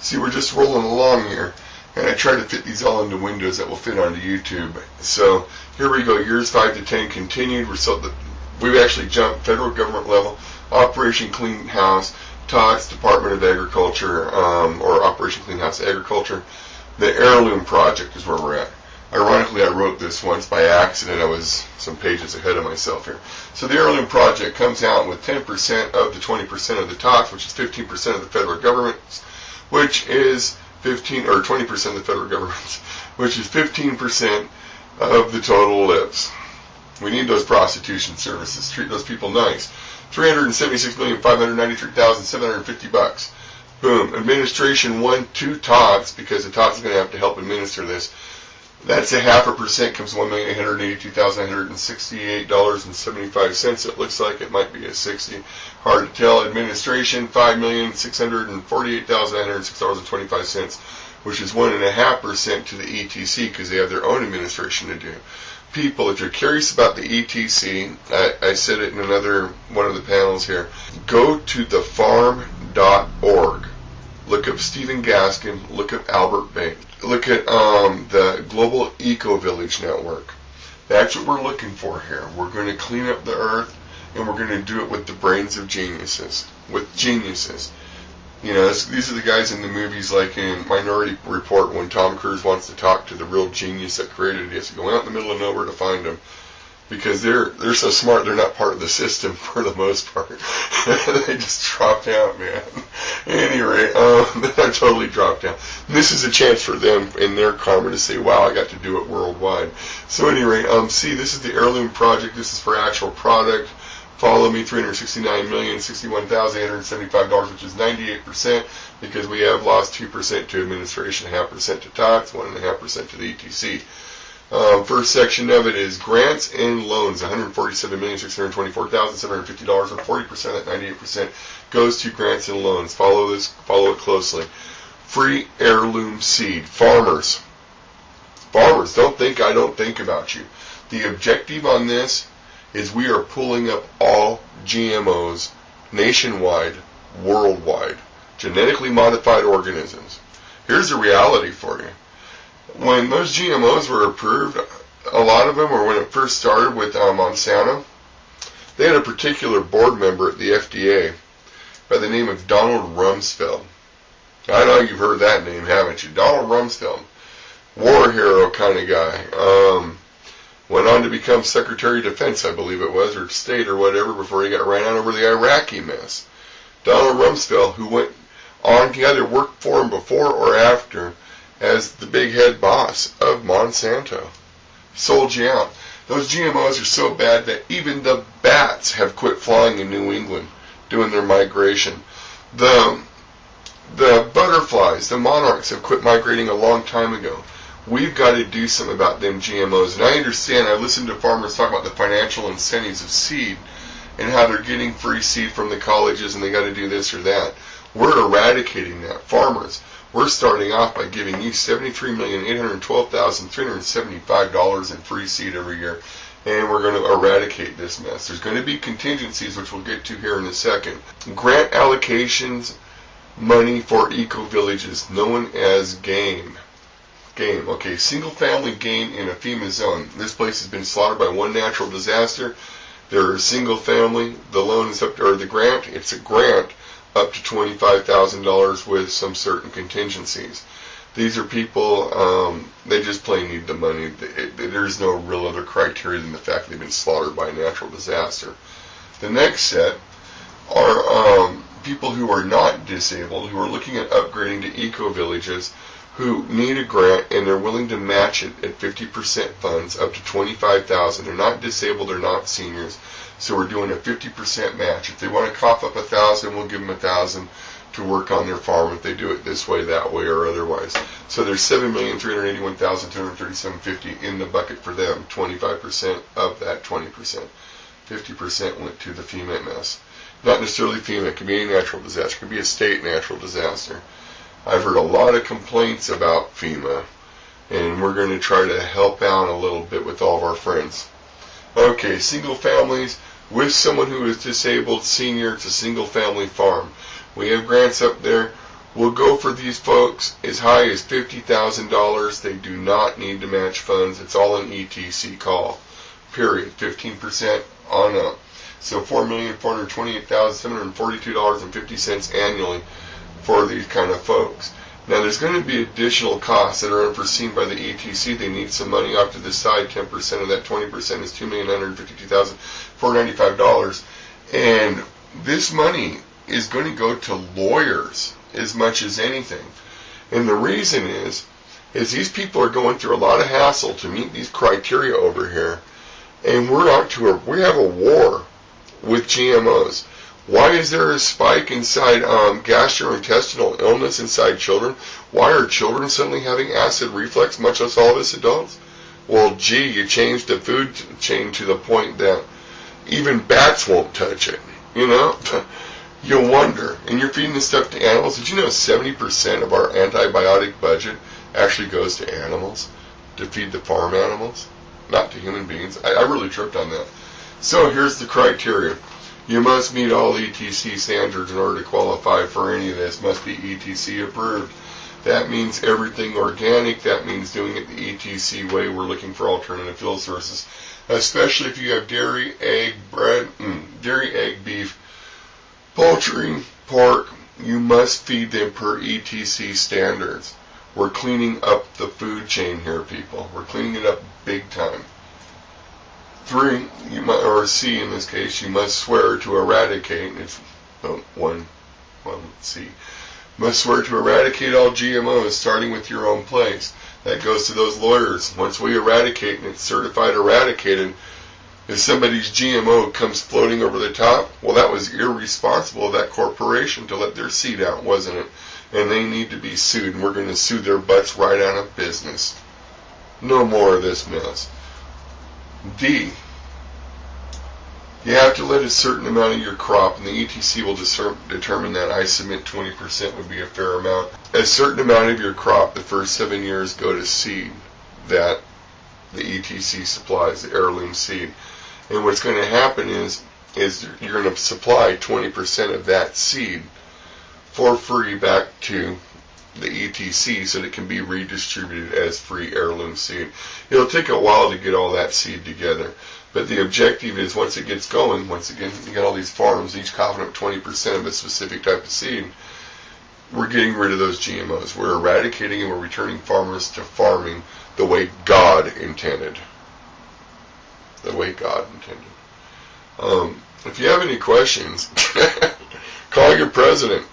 See, we're just rolling along here, and I try to fit these all into windows that will fit onto YouTube. So here we go, years 5 to 10 continued. We've actually jumped federal government level, Operation Clean House, TOTS, Department of Agriculture, or Operation Clean House Agriculture. The Heirloom Project is where we're at. Ironically, I wrote this once by accident. I was some pages ahead of myself here. So the Heirloom Project comes out with 10% of the 20% of the TOTS, which is 15% of the federal government, which is 20% of the federal government, which is 15% of the total lives. We need those prostitution services. Treat those people nice. $376,593,750. Boom. Administration won 2 TOTS because the TOTS is going to have to help administer this. That's a 0.5%, comes $1,882,168.75. It looks like it might be a 60. Hard to tell. Administration, $5,648,906.25, which is 1.5% to the ETC because they have their own administration to do. People, if you're curious about the ETC, I said it in one of the panels here, go to thefarm.org. Look up Stephen Gaskin, look up Albert Bain. Look at the Global Eco Village Network. That's what we're looking for here. We're going to clean up the earth, and we're going to do it with the brains of geniuses. You know, these are the guys in the movies, like in Minority Report, when Tom Cruise wants to talk to the real genius that created it. He has to go out in the middle of nowhere to find him. Because they're so smart, they're not part of the system for the most part. They just dropped out, man. Anyway, they're totally dropped out. And this is a chance for them in their karma to say, wow, I got to do it worldwide. So anyway, see, this is the Heirloom Project. This is for actual product. Follow me, $369,061,875, which is 98%, because we have lost 2% to administration, 0.5% to TOTS, 1.5% to the ETC. First section of it is grants and loans, $147,624,750, and 40% of that 98% goes to grants and loans. Follow it closely. Free heirloom seed. Farmers, don't think I don't think about you. The objective on this is we are pulling up all GMOs nationwide, worldwide, genetically modified organisms. Here's the reality for you. When those GMOs were approved, a lot of them, or when it first started with Monsanto, they had a particular board member at the FDA by the name of Donald Rumsfeld. I know you've heard that name, haven't you? Donald Rumsfeld. War hero kind of guy. Went on to become Secretary of Defense, I believe it was, or State or whatever, before he got ran out over the Iraqi mess. Donald Rumsfeld, who went on to either work for him before or after as the big head boss of Monsanto. Sold you out. Those GMOs are so bad that even the bats have quit flying in New England, doing their migration. The butterflies, the monarchs, have quit migrating a long time ago. We've got to do something about them GMOs. And I understand, I listen to farmers talk about the financial incentives of seed and how they're getting free seed from the colleges and they got to do this or that. We're eradicating that. Farmers, we're starting off by giving you $73,812,375 in free seed every year. And we're going to eradicate this mess. There's going to be contingencies, which we'll get to here in a second. Grant allocations, money for eco-villages, known as GAME. Okay, single-family game in a FEMA zone. This place has been slaughtered by one natural disaster. They're single-family. The loan is up to, or the grant, it's a grant up to $25,000 with some certain contingencies. These are people, they just plain need the money. There's no real other criteria than the fact they've been slaughtered by a natural disaster. The next set are people who are not disabled, who are looking at upgrading to eco-villages, who need a grant and they're willing to match it at 50% funds up to $25,000. They're not disabled, they're not seniors, so we're doing a 50% match. If they want to cough up $1,000, we'll give them $1,000 to work on their farm if they do it this way, that way, or otherwise. So there's $7,381,237.50 in the bucket for them. 25% of that 20%. 50% went to the FEMA mess. Not necessarily FEMA, it could be a natural disaster, it could be a state natural disaster. I've heard a lot of complaints about FEMA, and we're going to try to help out a little bit with all of our friends. Okay, single families with someone who is disabled, senior, it's a single family farm. We have grants up there will go for these folks as high as $50,000. They do not need to match funds. It's all an ETC call, period. 15% on up. So $4,428,742.50 annually for these kind of folks. Now, there's going to be additional costs that are unforeseen by the ETC. They need some money off to the side. 10% of that 20% is $2,952,495. And this money is going to go to lawyers as much as anything. And the reason is these people are going through a lot of hassle to meet these criteria over here. And we have a war with GMOs. Why is there a spike inside gastrointestinal illness inside children? Why are children suddenly having acid reflux, much less all of us adults? Well, gee, you changed the food chain to the point that even bats won't touch it, you know? You'll wonder. And you're feeding this stuff to animals. Did you know 70% of our antibiotic budget actually goes to animals, to feed the farm animals, not to human beings? I really tripped on that. So here's the criteria. You must meet all ETC standards in order to qualify for any of this. Must be ETC approved. That means everything organic. That means doing it the ETC way. We're looking for alternative fuel sources, especially if you have dairy, egg, beef, poultry, pork. You must feed them per ETC standards. We're cleaning up the food chain here, people. We're cleaning it up big time. 3, or C in this case, you must swear to eradicate. It's C. Must swear to eradicate all GMOs, starting with your own place. That goes to those lawyers. Once we eradicate and it's certified eradicated, if somebody's GMO comes floating over the top, well, that was irresponsible of that corporation to let their seed out, wasn't it? And they need to be sued, and we're going to sue their butts right out of business. No more of this mess. D, you have to let a certain amount of your crop, and the ETC will determine that. I submit 20% would be a fair amount. A certain amount of your crop the first 7 years go to seed that the ETC supplies, the heirloom seed. And what's going to happen is you're going to supply 20% of that seed for free back to the ETC so that it can be redistributed as free heirloom seed. It'll take a while to get all that seed together, but the objective is once it gets going, once again you got all these farms, each coughing up 20% of a specific type of seed, we're getting rid of those GMOs. We're eradicating and we're returning farmers to farming the way God intended. The way God intended. If you have any questions, call your president.